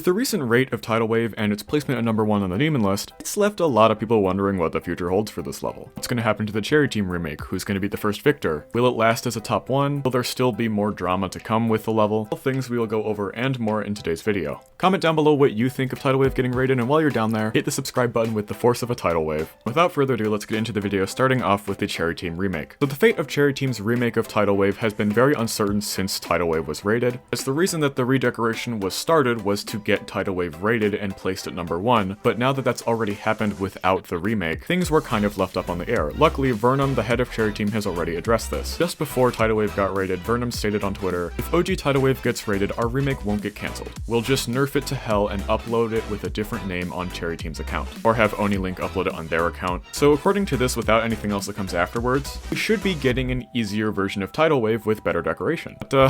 With the recent rate of Tidal Wave and its placement at number 1 on the Demon list, it's left a lot of people wondering what the future holds for this level. What's going to happen to the Cherry Team remake? Who's going to be the first victor? Will it last as a top 1? Will there still be more drama to come with the level? All things we will go over and more in today's video. Comment down below what you think of Tidal Wave getting rated, and while you're down there, hit the subscribe button with the force of a tidal wave. Without further ado, let's get into the video, starting off with the Cherry Team remake. So the fate of Cherry Team's remake of Tidal Wave has been very uncertain since Tidal Wave was rated, as the reason that the redecoration was started was to get Tidal Wave rated and placed at number 1, but now that that's already happened without the remake, things were kind of left up on the air. Luckily, Vernum, the head of Cherry Team, has already addressed this. Just before Tidal Wave got rated, Vernum stated on Twitter, "If OG Tidal Wave gets rated, our remake won't get cancelled. We'll just nerf it to hell and upload it with a different name on Cherry Team's account, or have OniLink upload it on their account." So according to this, without anything else that comes afterwards, we should be getting an easier version of Tidal Wave with better decoration. But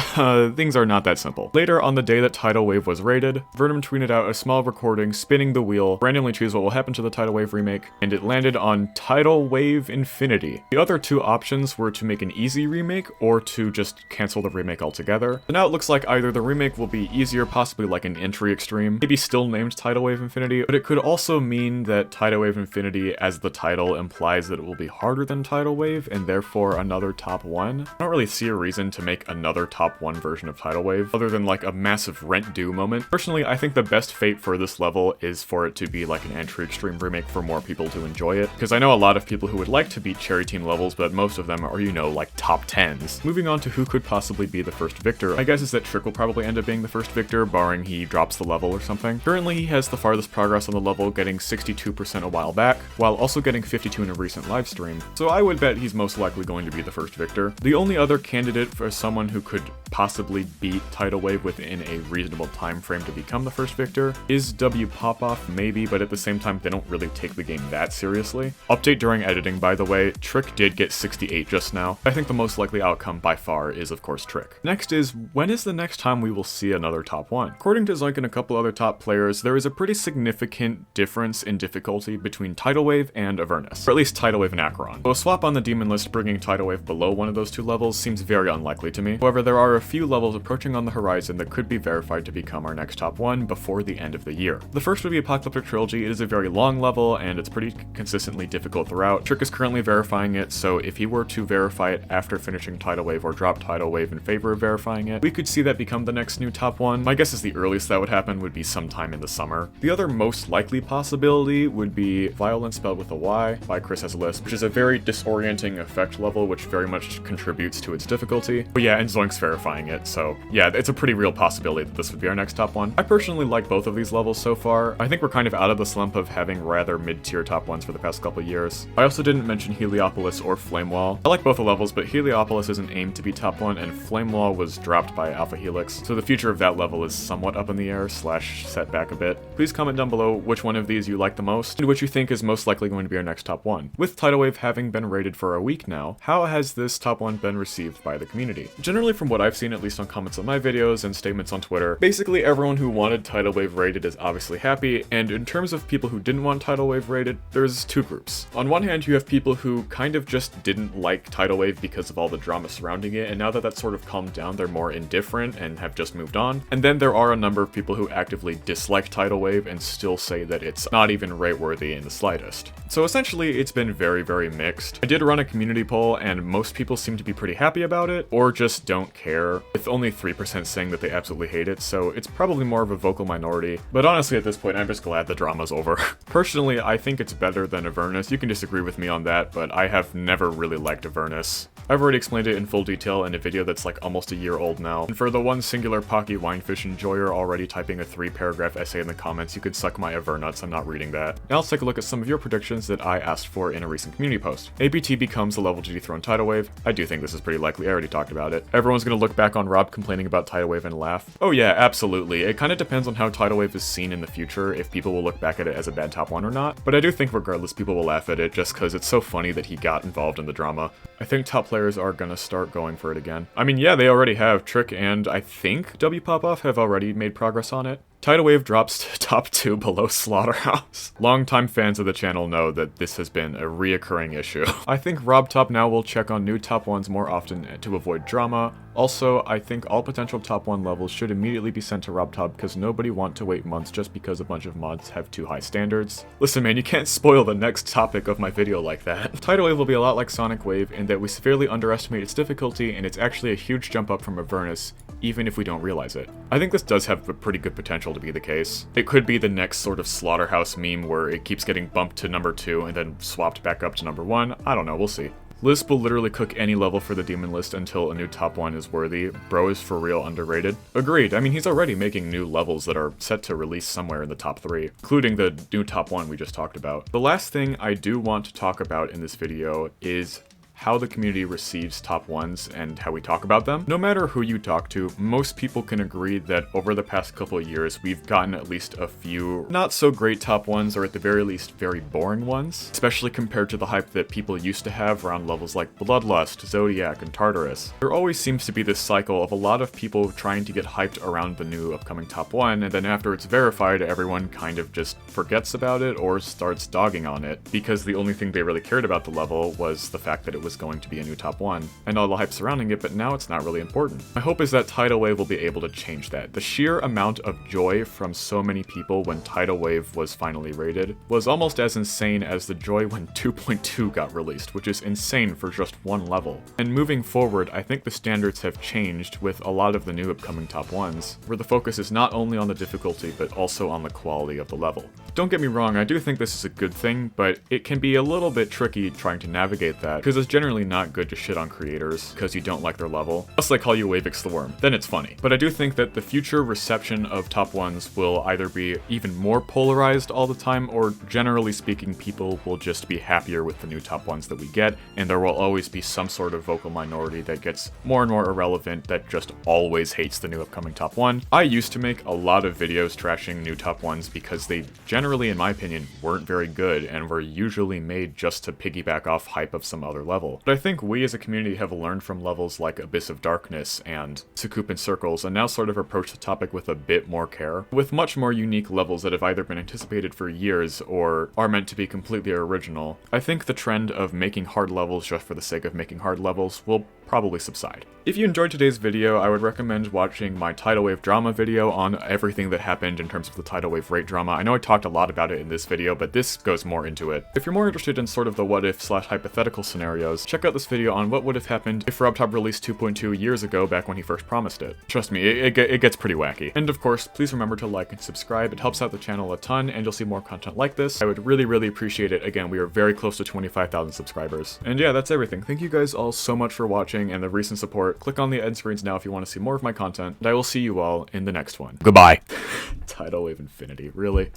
things are not that simple. Later on the day that Tidal Wave was rated, Vernum tweeted out a small recording spinning the wheel, randomly choose what will happen to the Tidal Wave remake, and it landed on Tidal Wave Infinity. The other two options were to make an easy remake or to just cancel the remake altogether. So now it looks like either the remake will be easier, possibly like an entry extreme, maybe still named Tidal Wave Infinity, but it could also mean that Tidal Wave Infinity, as the title implies, that it will be harder than Tidal Wave and therefore another top 1. I don't really see a reason to make another top 1 version of Tidal Wave other than like a massive rent due moment. Personally, I think the best fate for this level is for it to be like an entry extreme remake for more people to enjoy it, because I know a lot of people who would like to beat Cherry Team levels, but most of them are, you know, like top 10s. Moving on to who could possibly be the first victor, my guess is that Trick will probably end up being the first victor, barring he drops the level or something. Currently, he has the farthest progress on the level, getting 62% a while back, while also getting 52 in a recent livestream, so I would bet he's most likely going to be the first victor. The only other candidate for someone who could possibly beat Tidal Wave within a reasonable time frame to become the first victor is W Popoff, maybe, but at the same time, they don't really take the game that seriously. Update during editing, by the way, Trick did get 68 just now. I think the most likely outcome by far is, of course, Trick. Next is, when is the next time we will see another top 1? According to Zoink and a couple other top players, there is a pretty significant difference in difficulty between Tidal Wave and Avernus, or at least Tidal Wave and Acheron. So a swap on the Demon list bringing Tidal Wave below one of those two levels seems very unlikely to me. However, there are a few levels approaching on the horizon that could be verified to become our next top 1 before the end of the year. The first would be Apocalyptic Trilogy. It is a very long level, and it's pretty consistently difficult throughout. Trick is currently verifying it, so if he were to verify it after finishing Tidal Wave or drop Tidal Wave in favor of verifying it, we could see that become the next new top 1. My guess is the earliest that would happen would be sometime in the summer. The other most likely possibility would be Violence spelled with a Y by Chris Has a Lisp, which is a very disorienting effect level, which very much contributes to its difficulty. But yeah, and Zoink's verifying it, so yeah, it's a pretty real possibility that this would be our next top 1. I personally like both of these levels so far. I think we're kind of out of the slump of having rather mid-tier top 1s for the past couple years. I also didn't mention Heliopolis or Flamewall. I like both the levels, but Heliopolis isn't aimed to be top 1, and Flamewall was dropped by Alpha Helix, so the future of that level is somewhat up in the air / set back a bit. Please comment down below which one of these you like the most, and which you think is most likely going to be our next top 1. With Tidal Wave having been rated for a week now, how has this top 1 been received by the community? Generally, from what I've seen, at least on comments on my videos and statements on Twitter, basically everyone who wanted Tidal Wave rated is obviously happy, and in terms of people who didn't want Tidal Wave rated, there's two groups. On one hand, you have people who kind of just didn't like Tidal Wave because of all the drama surrounding it, and now that that's sort of calmed down, they're more indifferent and have just moved on. And then there are a number of people who actively dislike Tidal Wave and still say that it's not even rate-worthy in the slightest. So essentially, it's been very, very mixed. I did run a community poll, and most people seem to be pretty happy about it, or just don't care, with only 3% saying that they absolutely hate it, so it's probably more of a vocal minority. But honestly, at this point, I'm just glad the drama's over. Personally, I think it's better than Avernus. You can disagree with me on that, but I have never really liked Avernus. I've already explained it in full detail in a video that's like almost a year old now, and for the one singular Pocky Winefish enjoyer already typing a 3-paragraph essay in the comments, you could suck my Avernuts, I'm not reading that. Now let's take a look at some of your predictions that I asked for in a recent community post. APT becomes the level to dethrone Tidal Wave. I do think this is pretty likely, I already talked about it. Everyone's gonna look back on Rob complaining about Tidal Wave and laugh. Oh yeah, absolutely. It kind of depends on how Tidal Wave is seen in the future, if people will look back at it as a bad top 1 or not, but I do think regardless people will laugh at it just because it's so funny that he got involved in the drama. I think top players are gonna start going for it again. I mean, yeah, they already have. Trick and I think W Popoff have already made progress on it. Tidal Wave drops to top 2 below Slaughterhouse. Longtime fans of the channel know that this has been a reoccurring issue. I think Rob Top now will check on new top 1s more often to avoid drama. Also, I think all potential top 1 levels should immediately be sent to Rob Top because nobody want to wait months just because a bunch of mods have too high standards. Listen man, you can't spoil the next topic of my video like that. Tidal Wave will be a lot like Sonic Wave in that we severely underestimate its difficulty and it's actually a huge jump up from Avernus, even if we don't realize it. I think this does have a pretty good potential to be the case. It could be the next sort of Slaughterhouse meme where it keeps getting bumped to number 2 and then swapped back up to number 1. I don't know, we'll see. Lisp will literally cook any level for the demon list until a new top 1 is worthy. Bro is for real underrated. Agreed, I mean he's already making new levels that are set to release somewhere in the top 3, including the new top 1 we just talked about. The last thing I do want to talk about in this video is how the community receives top 1s and how we talk about them. No matter who you talk to, most people can agree that over the past couple of years, we've gotten at least a few not so great top 1s, or at the very least, very boring ones, especially compared to the hype that people used to have around levels like Bloodlust, Zodiac, and Tartarus. There always seems to be this cycle of a lot of people trying to get hyped around the new upcoming top 1, and then after it's verified, everyone kind of just forgets about it or starts dogging on it, because the only thing they really cared about the level was the fact that it was going to be a new top 1, and all the hype surrounding it, but now it's not really important. My hope is that Tidal Wave will be able to change that. The sheer amount of joy from so many people when Tidal Wave was finally rated was almost as insane as the joy when 2.2 got released, which is insane for just one level. And moving forward, I think the standards have changed with a lot of the new upcoming top 1s, where the focus is not only on the difficulty, but also on the quality of the level. Don't get me wrong, I do think this is a good thing, but it can be a little bit tricky trying to navigate that, because it's generally not good to shit on creators because you don't like their level, unless they call you Wavix the Worm, then it's funny. But I do think that the future reception of top 1s will either be even more polarized all the time, or generally speaking, people will just be happier with the new top 1s that we get, and there will always be some sort of vocal minority that gets more and more irrelevant that just always hates the new upcoming top 1. I used to make a lot of videos trashing new top 1s because they generally, in my opinion, weren't very good and were usually made just to piggyback off hype of some other level. But I think we as a community have learned from levels like Abyss of Darkness and Sakupin Circles, and now sort of approach the topic with a bit more care, with much more unique levels that have either been anticipated for years or are meant to be completely original. I think the trend of making hard levels just for the sake of making hard levels will probably subside. If you enjoyed today's video, I would recommend watching my Tidal Wave drama video on everything that happened in terms of the Tidal Wave rate drama. I know I talked a lot about it in this video, but this goes more into it. If you're more interested in sort of the what if / hypothetical scenarios, check out this video on what would have happened if RobTop released 2.2 years ago back when he first promised it. Trust me, it gets pretty wacky. And of course, please remember to like and subscribe. It helps out the channel a ton, and you'll see more content like this. I would really appreciate it. Again, we are very close to 25,000 subscribers. And yeah, that's everything. Thank you guys all so much for watching and the recent support. Click on the end screens now if you want to see more of my content, and I will see you all in the next one. Goodbye. Tidal Wave Infinity, really?